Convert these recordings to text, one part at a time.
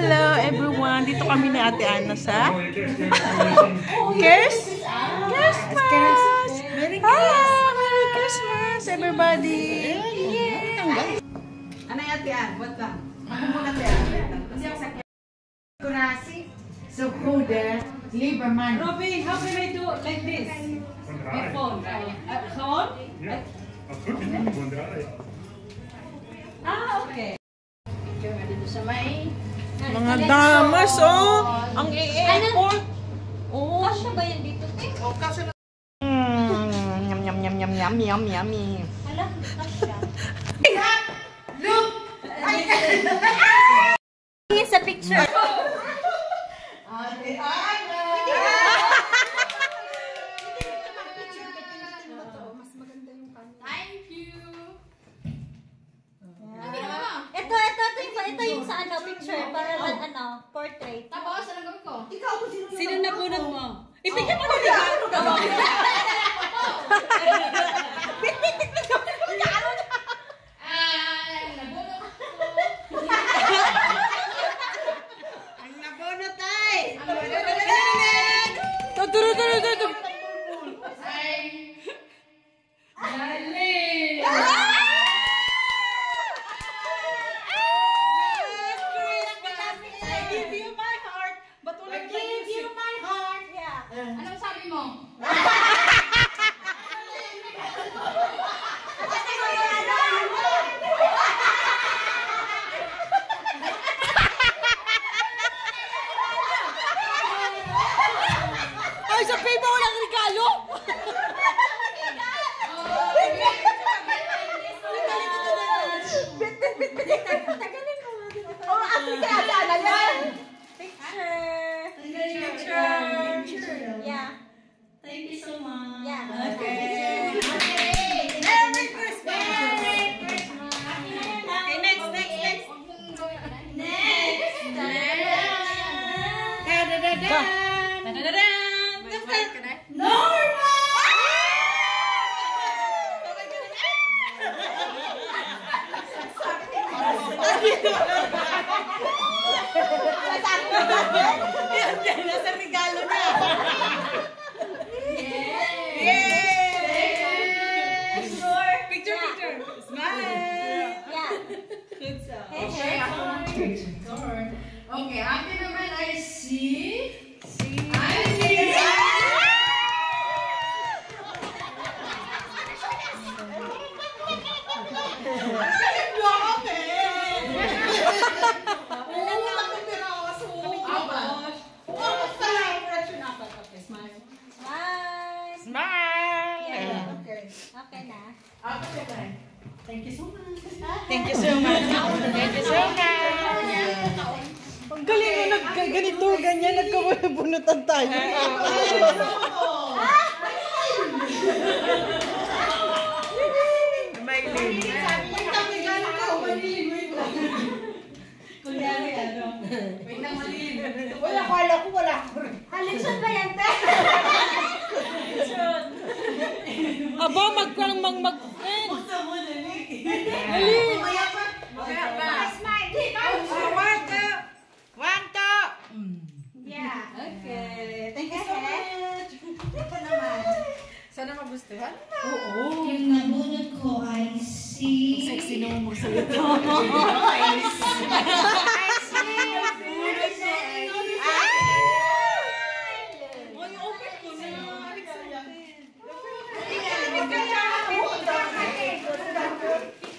Hello everyone! Dito kami ni Ate Ana sa Christmas! Merry Christmas everybody! Ano yung Ate Ana? What lang? Ako muna Ate Ana. Kasi ako sa Kurasi, Sokoda, Lieberman. Robin, how can I do like this? With phone? Phone? Ah, okay. Mga damas, oh! Ang i-airport! Oh, kasya ba yan dito? O, kaso na. Yum, yum, yum, yum, yum, yum, yummy. Alam, kasya. Look! Here's a picture. Ate Ana! Thank you. Ito yung sa ano, picture para ano, portrait. Tapos, ano gawin ko? Ikaw ko Sino nabunod mo? Ibigyan mo na regalo. Ang nabunot ay! Turo. Anong sabi mo? Ay, sabihin mo walang regalo! Yeah. Thank you so much. Yeah. Okay. Merry Christmas! Okay, next. Yan, nasa regalo niya. Picture. Smile. Yeah. Good job. Hey. Okay, akin naman ay si... Bye. Smile! Okay na. Thank you so much. Thank you so much. Thank you so much. Ang galing mo ganito, ganyan, nagkabunutan tayo. May link. Kunyari, ano? Wait lang, malilim. Wala, kala ko wala. Halitson ba yan, te? Aba, mag-friend. Dali. Smile. Wanto. Yeah. Okay, thank you so much. Ito naman. Sana magustuhan. Yung nabunod ko ay si... Sexy naman magsalita.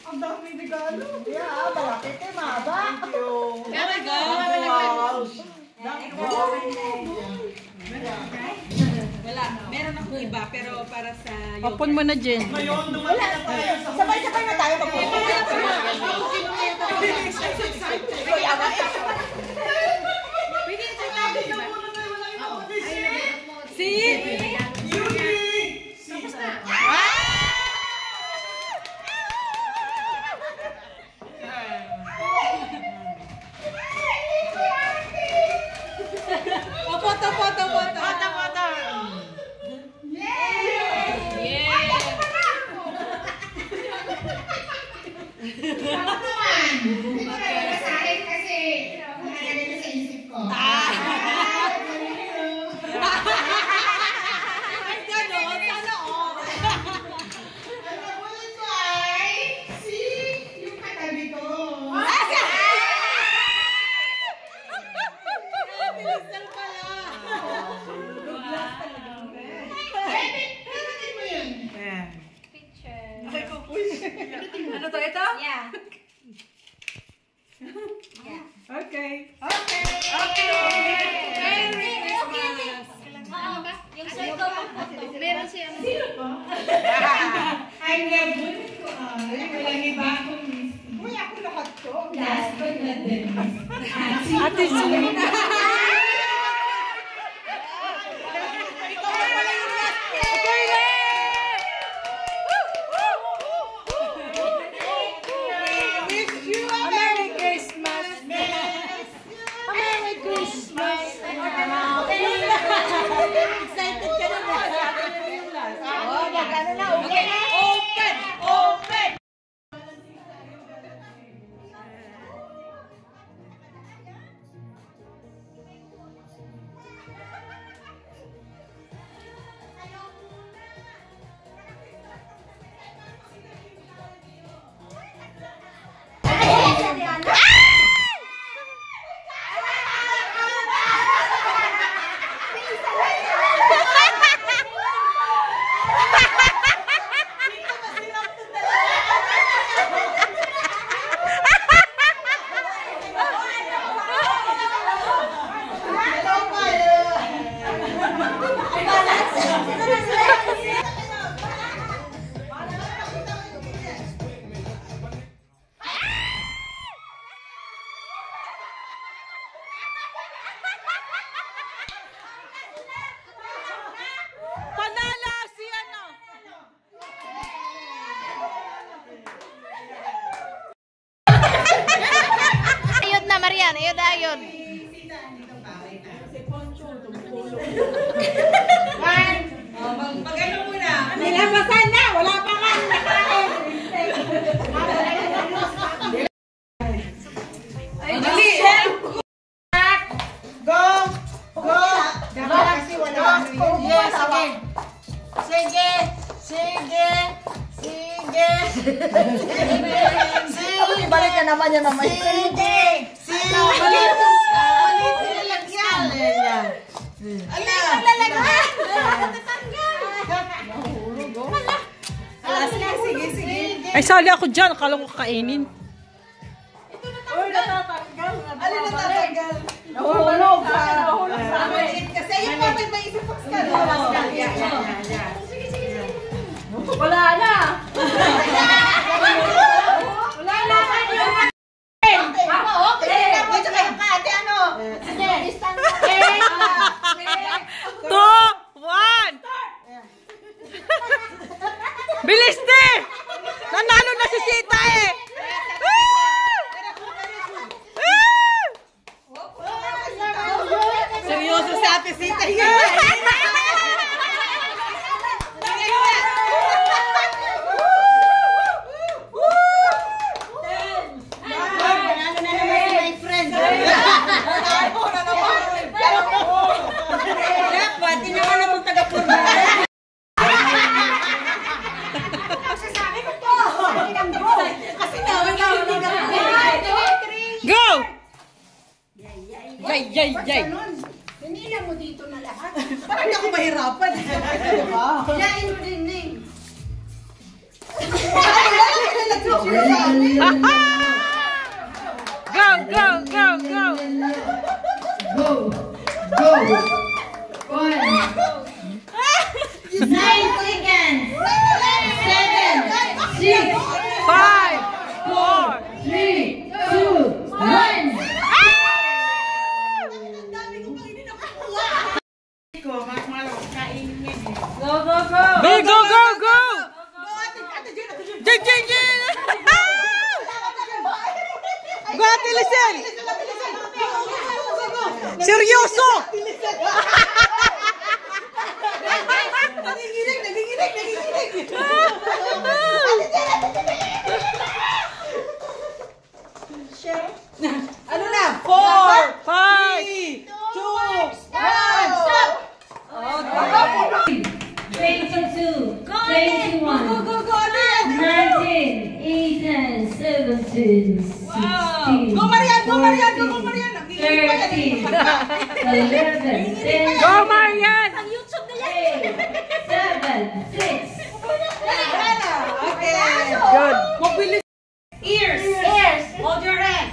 Ang daming regalo. Yeah, bakit eh, maba? Wala. Meron akong iba, pero para sa yoga. Open mo na, Jen. Sabay-sabay na tayo magpunta. See? Foto. Sa akin kasi Okay. Okay. Yung circle mo photo. Meron siya. Ay, nabun ko. Wala iba akong Uy, ako lahat to. last but not the least. Ate Sina. Merry Christmas. Merry Christmas. Excited ka na ba? Oh, magkano na? Open! Open! Panalo si ano? Ayod na, Marian. Ayod, ayod. Mag-ano muna? Nilabasan na! Wala pa nga! Dali! Go! Go! Dapat kasi wala kami. Yes, sige. Sige! Sige! Sige! Sige! Balik ka naman yan naman. Sige! Sige! Balik! Nilagyan! Ala! Nalagyan! Sige, sige. Ay, sali ako dyan. Akala ko kainin. Uy, natatanggal. Alin natatanggal? Nahulog ka. Kasi yung mga may isip Pascal. Pascal, yan. Wala na. Wala na. Ako, okay. Wait, tsaka yung ate, ano? Sige, distance. 2, 1. Bilis te! Nanalo na si Sita eh! Seryoso sa ate Sita yan. Go! Yay, yay, yay! Hinila mo dito na lahat. Parang ako mahirapan. Diba? Hilain mo din, Ning. Go, go, go, go! Go. Go. 1. 9 seconds. 7. 6. 5, 4, 3. 2. 1. Go, go, go. go, go, go, go! Jing, jing, jing! Go, Ate Lisel! Seryoso! Naginginig, naginginig, naginginig. Ano na? 4, 5, 2, 1, stop! 22. 21. Go, go, go! Ano yan? 19, 18, 17, 16, Go, Marian! Go, Marian! Go, Marian! 13, 11, 10, Go, Marian! 8, 7, 6. Okay. Good. Mobilis. Ears. Hold your hand.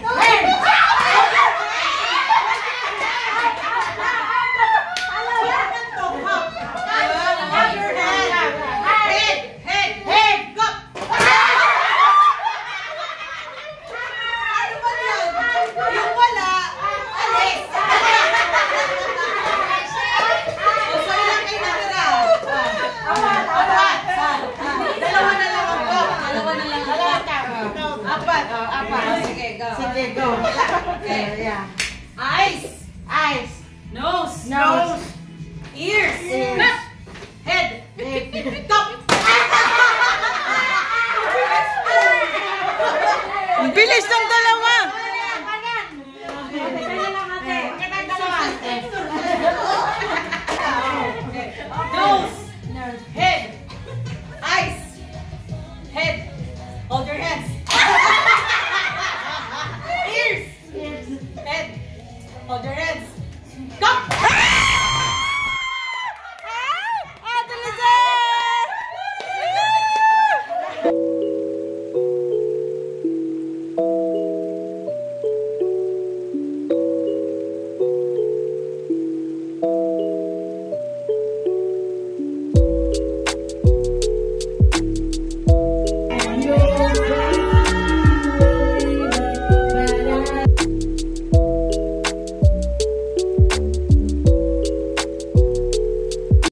Okay. Yeah. Eyes. Eyes. Nose. Nose. Ears. Ears. Cut. Head. Top. Ang bilis ng dalawa. Nose. Head. Eyes. Head. Hold your hands. Ears. Head. Hold your hands. Cup.